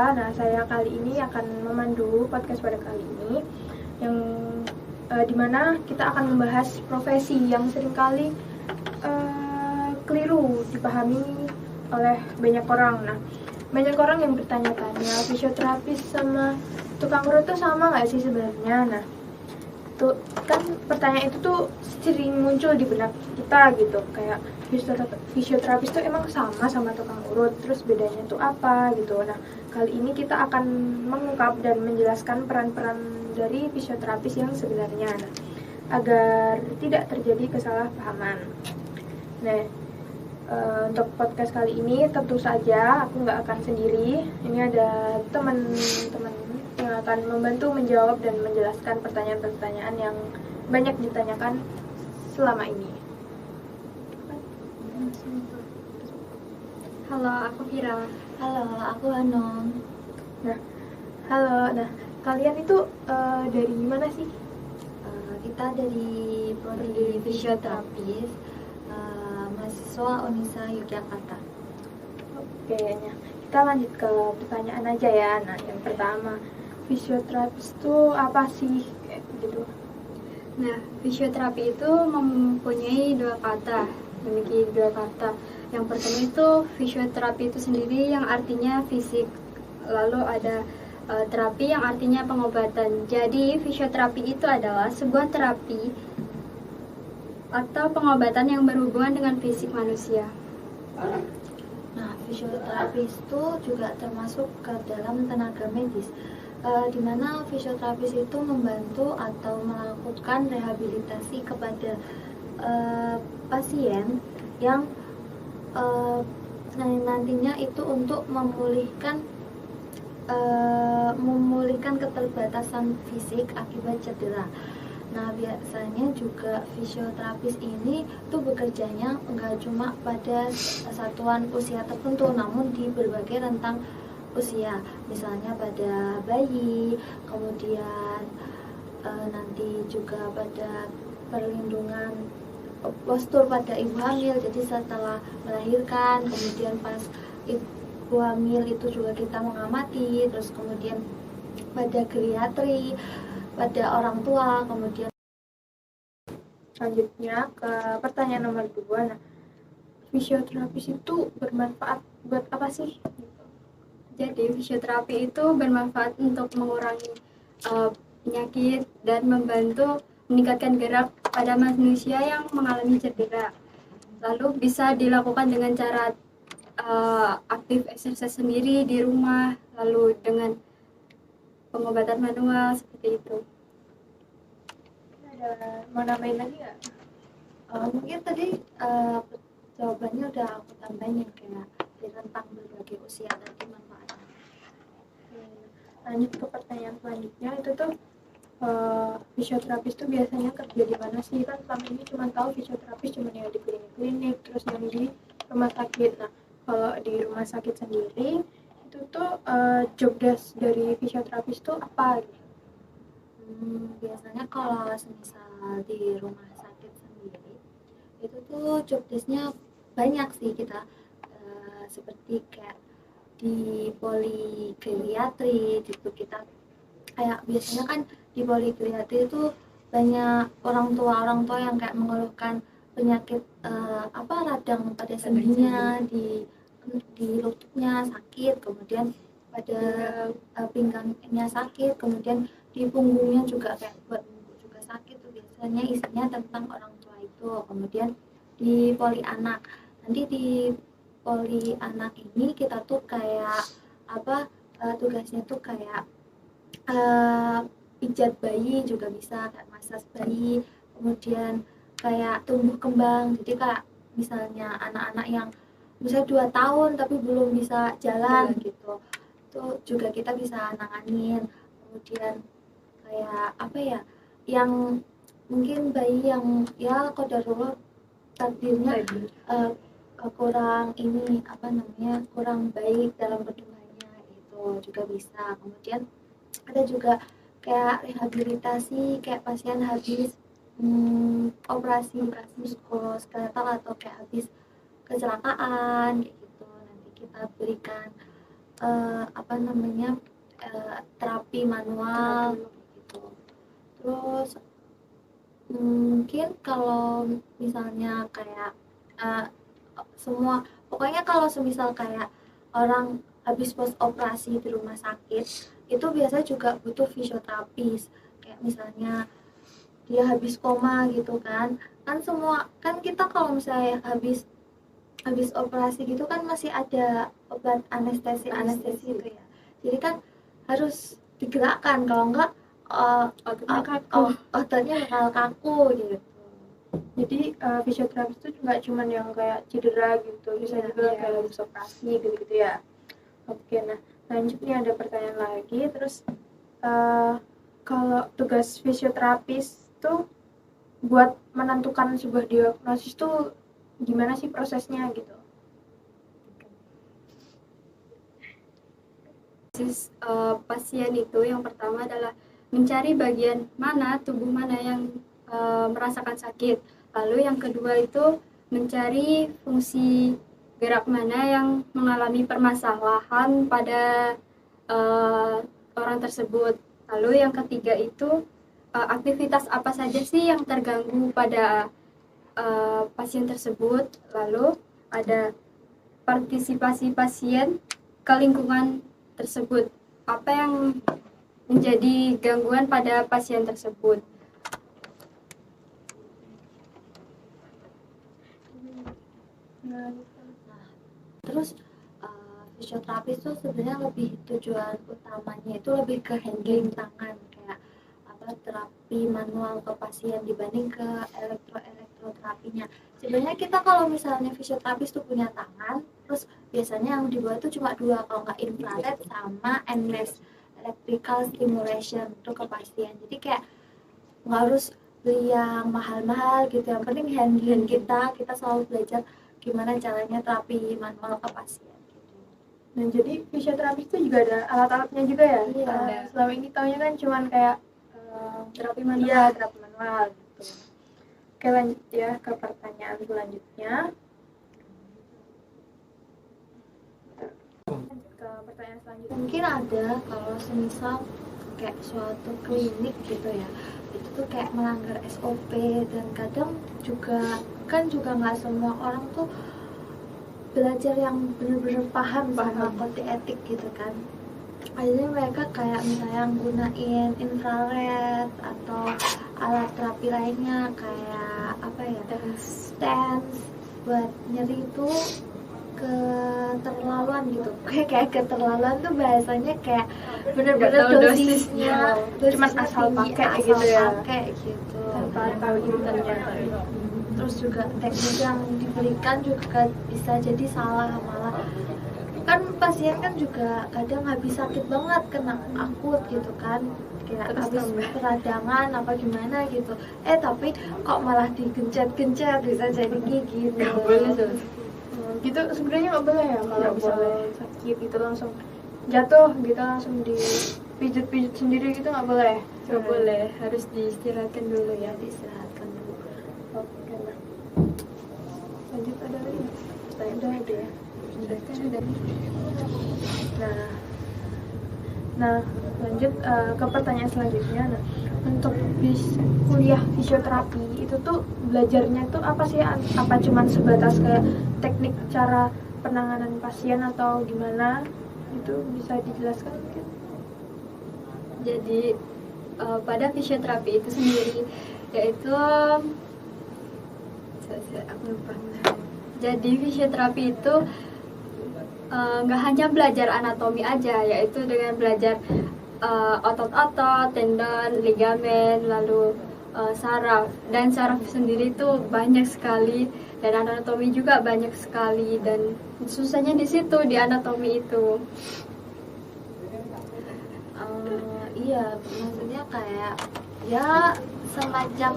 Nah, saya kali ini akan memandu podcast pada kali ini yang dimana kita akan membahas profesi yang seringkali keliru dipahami oleh banyak orang. Nah, banyak orang yang bertanya-tanya, fisioterapis sama tukang urut tuh sama nggak sih sebenarnya? Nah, tuh kan pertanyaan itu tuh sering muncul di benak kita gitu, kayak fisioterapis tuh emang sama tukang urut, terus bedanya tuh apa gitu. Nah, kali ini kita akan mengungkap dan menjelaskan peran-peran dari fisioterapis yang sebenarnya, nah, agar tidak terjadi kesalahpahaman. Nah, untuk podcast kali ini tentu saja aku nggak akan sendiri. Ini ada teman-teman yang akan membantu menjawab dan menjelaskan pertanyaan-pertanyaan yang banyak ditanyakan selama ini. Halo, aku Vira. Halo, aku Hanong. Halo. Nah, kalian itu dari mana sih? Kita dari prodi fisioterapis, mahasiswa Unisa Yogyakarta. Oke, nah, kita lanjut ke pertanyaan aja ya. Nah, yang pertama, fisioterapis itu apa sih? Kayak gitu. Nah, fisioterapi itu mempunyai memiliki dua kata. Yang pertama itu fisioterapi itu sendiri yang artinya fisik. Lalu ada terapi yang artinya pengobatan. Jadi, fisioterapi itu adalah sebuah terapi atau pengobatan yang berhubungan dengan fisik manusia. Nah, fisioterapis itu juga termasuk ke dalam tenaga medis, di mana fisioterapis itu membantu atau melakukan rehabilitasi kepada pasien yang nantinya itu untuk memulihkan keterbatasan fisik akibat cedera. Nah, biasanya juga fisioterapis ini tuh bekerjanya enggak cuma pada satuan usia tertentu, namun di berbagai rentang usia. Misalnya pada bayi, kemudian nanti juga pada perlindungan postur pada ibu hamil. Jadi setelah melahirkan, kemudian pas ibu hamil itu juga kita mengamati, terus kemudian pada geriatri, pada orang tua, kemudian selanjutnya ke pertanyaan nomor 2. Nah, fisioterapis itu bermanfaat buat apa sih? Jadi, fisioterapi itu bermanfaat untuk mengurangi penyakit dan membantu meningkatkan gerak pada manusia yang mengalami cedera. Lalu bisa dilakukan dengan cara aktif exercise sendiri di rumah, lalu dengan pengobatan manual seperti itu. Ada mau nambahin lagi nggak? Mungkin tadi jawabannya udah aku tambahin, kayak di rentang berbagai usia tadi manfaatnya. Lanjut ke pertanyaan selanjutnya, itu tuh fisioterapis tuh biasanya kerja di mana sih? Kan selama ini cuma tahu fisioterapis cuma yang di klinik-klinik, terus yang di rumah sakit. Nah, kalau di rumah sakit sendiri itu tuh job desk dari fisioterapis tuh apa gitu? Biasanya kalau misal di rumah sakit sendiri itu tuh job desknya banyak sih kita, seperti kayak di poligeriatri gitu. Kita kayak biasanya kan di poligeriatri itu banyak orang tua yang kayak mengeluhkan penyakit radang pada sendinya, di lututnya sakit, kemudian pada pinggangnya sakit, kemudian di punggungnya juga kayak buat punggung juga sakit. Tuh biasanya isinya tentang orang tua itu. Kemudian di poli anak, nanti di poli anak ini kita tuh kayak tugasnya tuh kayak pijat bayi juga bisa, kayak massage bayi, kemudian kayak tumbuh kembang. Jadi kayak misalnya anak-anak yang misalnya 2 tahun tapi belum bisa jalan gitu, itu juga kita bisa nanganin. Kemudian kayak yang mungkin bayi yang ya qadarullah takdirnya kurang kurang baik dalam perkembangannya, itu juga bisa. Kemudian ada juga kayak rehabilitasi, kayak pasien habis operasi muskuloskeletal atau kayak habis kecelakaan kayak gitu, nanti kita berikan apa namanya, terapi manual gitu. Terus mungkin kalau misalnya kayak semua, pokoknya kalau semisal kayak orang habis post operasi di rumah sakit itu biasanya juga butuh fisioterapis, kayak misalnya dia habis koma gitu kan semua kan kita kalau misalnya habis operasi gitu kan masih ada obat anestesi gitu ya, jadi kan harus digerakkan, kalau enggak ototnya bakal kaku gitu. Jadi fisioterapis itu nggak cuma yang kayak cedera gitu, bisa juga kayak habis operasi gitu ya. Oke, nah lanjutnya ada pertanyaan lagi. Terus kalau tugas fisioterapis tuh buat menentukan sebuah diagnosis tuh gimana sih prosesnya gitu? Pasien itu yang pertama adalah mencari bagian mana, tubuh mana yang merasakan sakit. Lalu yang kedua itu mencari fungsi gerak mana yang mengalami permasalahan pada orang tersebut. Lalu yang ketiga itu aktivitas apa saja sih yang terganggu pada pasien tersebut. Lalu ada partisipasi pasien ke lingkungan tersebut, apa yang menjadi gangguan pada pasien tersebut. Terus fisioterapis itu sebenarnya lebih tujuan utamanya itu lebih ke handling tangan, kayak apa, terapi manual ke pasien dibanding ke elektroterapinya. Sebenarnya kita kalau misalnya fisioterapis tuh punya tangan, terus biasanya yang dibuat tuh cuma dua, kalau nggak infrared sama EMS, electrical stimulation, itu ke pasien. Jadi kayak nggak harus beli yang mahal-mahal gitu, yang penting handling kita selalu belajar gimana caranya terapi manual ke pasien gitu. Nah, jadi fisioterapis itu juga ada alat-alatnya juga ya? Iya. Selama ini taunya kan cuman kayak terapi manual. Iya, terapi manual gitu. Oke, lanjut ya ke pertanyaan selanjutnya. Ke pertanyaan selanjutnya. Mungkin ada kalau semisal kayak suatu klinik gitu ya, itu tuh kayak melanggar SOP, dan kadang juga nggak semua orang tuh belajar yang benar-benar paham sama kode etik gitu kan. Akhirnya mereka kayak misalnya gunain infrared atau alat terapi lainnya kayak apa ya, stance buat nyeri itu keterlaluan gitu. Kayak keterlaluan tuh bahasanya kayak bener-bener dosisnya cuma asal pakai gitu ya, tanpa tahu intinya. Terus juga teknik yang diberikan juga bisa jadi salah, malah kan pasien kan juga kadang habis sakit banget, kena akut gitu kan, kayak habis peradangan apa gimana gitu, tapi kok malah digencet-gencet, bisa jadi gitu. Gitu sebenarnya nggak boleh ya, kalau misalnya sakit gitu langsung jatuh gitu langsung dipijit-pijit sendiri gitu nggak boleh. Nggak boleh, harus diistirahatkan dulu ya. Diistirahatkan dulu. Oke, nah lanjut, ada lagi pertanyaan? Udah ya, sudah. Nah lanjut ke pertanyaan selanjutnya. Nah, untuk kuliah fisioterapi itu tuh belajarnya tuh apa sih? Apa cuman sebatas kayak teknik cara penanganan pasien atau gimana? Itu bisa dijelaskan mungkin? Jadi pada fisioterapi itu sendiri yaitu aku lupa. Jadi fisioterapi itu nggak hanya belajar anatomi aja, yaitu dengan belajar otot-otot, tendon, ligamen, lalu saraf. Dan saraf sendiri itu banyak sekali, dan anatomi juga banyak sekali, dan susahnya di situ, di anatomi itu. Iya, maksudnya kayak ya semacam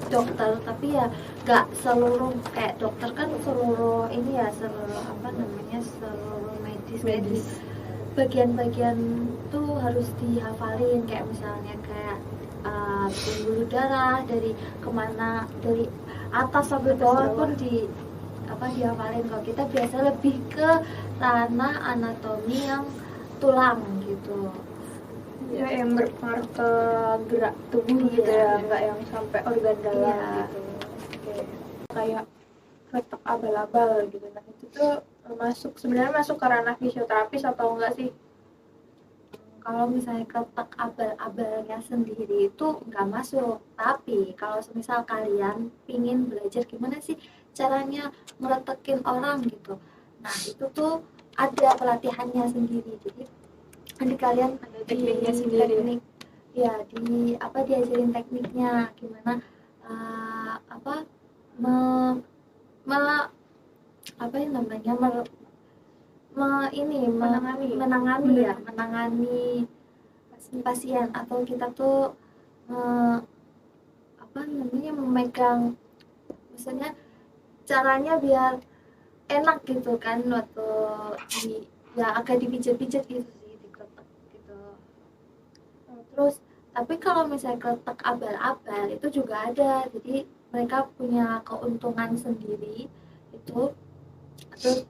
dokter, tapi ya gak seluruh, kayak dokter kan seluruh ini ya, seluruh apa namanya, seluruh medis. Bagian-bagian tuh harus dihafalin, kayak misalnya kayak pembuluh darah dari kemana, dari atas sampai bawah pun dihafalin. Kalau kita biasa lebih ke ranah anatomi yang tulang gitu. Ya, yang berpengaruh ke gerak tubuh gitu ya, nggak yang sampai organ dalam gitu. Oke. Kayak retak abal-abal gitu. Nah itu tuh sebenarnya masuk ke ranah fisioterapis atau enggak sih? Kalau misalnya ketak abal-abalnya sendiri itu nggak masuk, tapi kalau misal kalian pingin belajar gimana sih caranya ngeretakin orang gitu, nah itu tuh ada pelatihannya sendiri. Jadi nanti kalian Ada tekniknya sendiri. teknik ya diajarin tekniknya gimana apa yang namanya menangani pasien atau kita tuh memegang, maksudnya caranya biar enak gitu kan waktu agak dipijat-pijat gitu sih, diketek gitu. Terus tapi kalau misalnya kletek abal-abal itu juga ada, jadi mereka punya keuntungan sendiri itu. Terus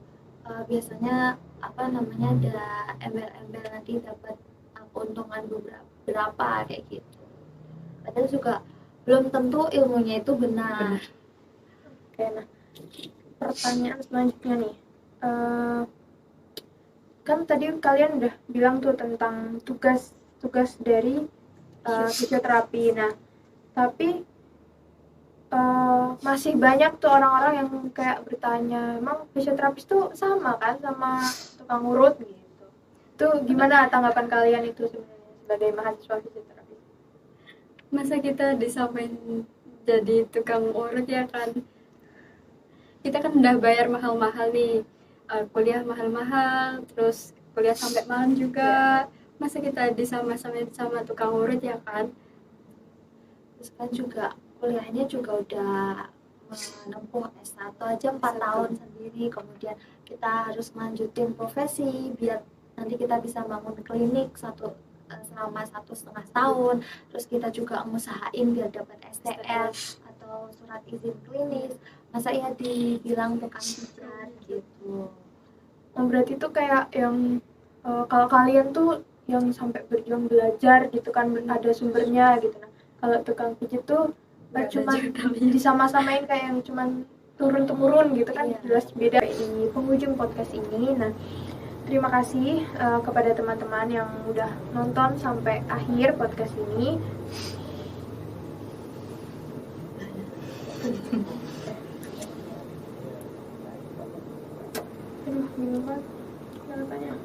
biasanya ada embel-embel nanti dapat keuntungan berapa kayak gitu. Padahal juga belum tentu ilmunya itu benar. Oke, nah pertanyaan selanjutnya nih, kan tadi kalian udah bilang tuh tentang tugas dari fisioterapi. Nah tapi masih banyak tuh orang-orang yang kayak bertanya, emang fisioterapis tuh sama kan sama tukang urut gitu. Tuh gimana tanggapan kalian itu sebenarnya sebagai mahasiswa fisioterapi? Masa kita disamain jadi tukang urut ya kan? Kita kan udah bayar mahal-mahal nih, kuliah mahal-mahal, terus kuliah sampai malam juga. Masa kita disama-samain sama tukang urut ya kan? Terus kan juga kuliahnya juga udah menempuh S1 aja 4 tahun sendiri, kemudian kita harus lanjutin profesi biar nanti kita bisa bangun klinik selama 1,5 tahun. Terus kita juga ngusahain biar dapat STL atau surat izin klinis. Masa ya dibilang tukang pijat gitu. Nah, berarti tuh kayak yang kalau kalian tuh yang sampai berjuang belajar gitu kan, ada sumbernya gitu. Nah kalau tukang pijat tuh cuma disama-samain kayak yang cuman turun-temurun gitu kan, jelas beda. Di penghujung podcast ini, nah terima kasih kepada teman-teman yang udah nonton sampai akhir podcast ini. Aduh, minuman katanya.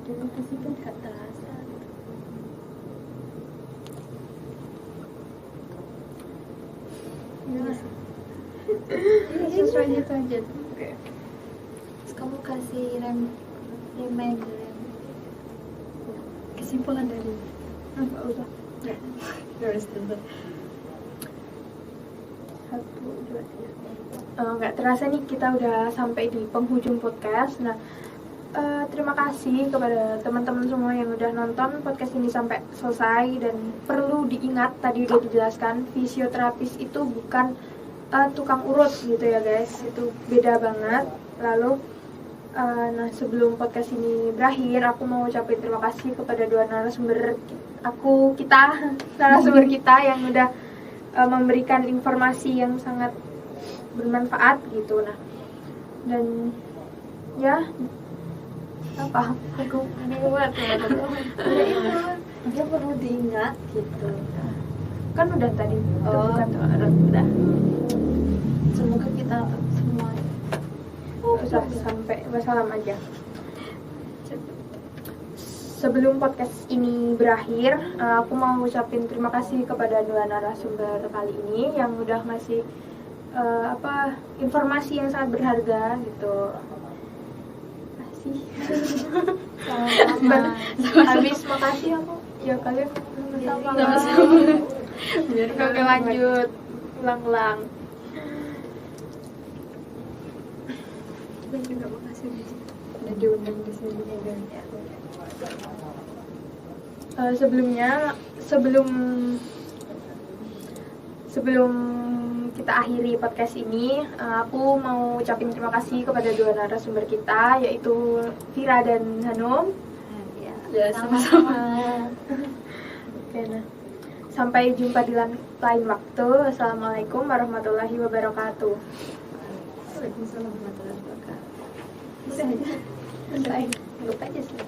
Terima kasih kan gak terasa. Ini sesuai gitu aja. Terus kamu kasih reminder Kesimpulan dari Enggak usah. garis tentu. 1, 2, 3. Nggak terasa nih kita udah sampai di penghujung podcast. Nah terima kasih kepada teman-teman semua yang udah nonton podcast ini sampai selesai. Dan perlu diingat, tadi udah dijelaskan, fisioterapis itu bukan tukang urut gitu ya guys, itu beda banget. Lalu nah sebelum podcast ini berakhir, aku mau ucapin terima kasih kepada dua narasumber narasumber kita yang udah memberikan informasi yang sangat bermanfaat gitu. Nah dan ya apa aku ini buat dia perlu diingat gitu kan udah tadi itu bukan udah. Semoga kita semua usah sampai wassalam aja. Sebelum podcast ini berakhir, aku mau ucapin terima kasih kepada dua narasumber kali ini yang udah ngasih informasi yang sangat berharga gitu. sama-sama. Habis makasih aku ya kalian Sama-sama. Biar oke lanjut ulang-ulang. Kita juga makasih udah diundang di sini ya. Sebelumnya sebelum kita akhiri podcast ini, aku mau ucapin terima kasih kepada dua narasumber kita, yaitu Vira dan Hanum. Ya, sama-sama. Oke, nah. Sampai jumpa di lain waktu. Assalamualaikum warahmatullahi wabarakatuh. Waalaikumsalam warahmatullahi wabarakatuh. Udah aja. Lupa aja sih.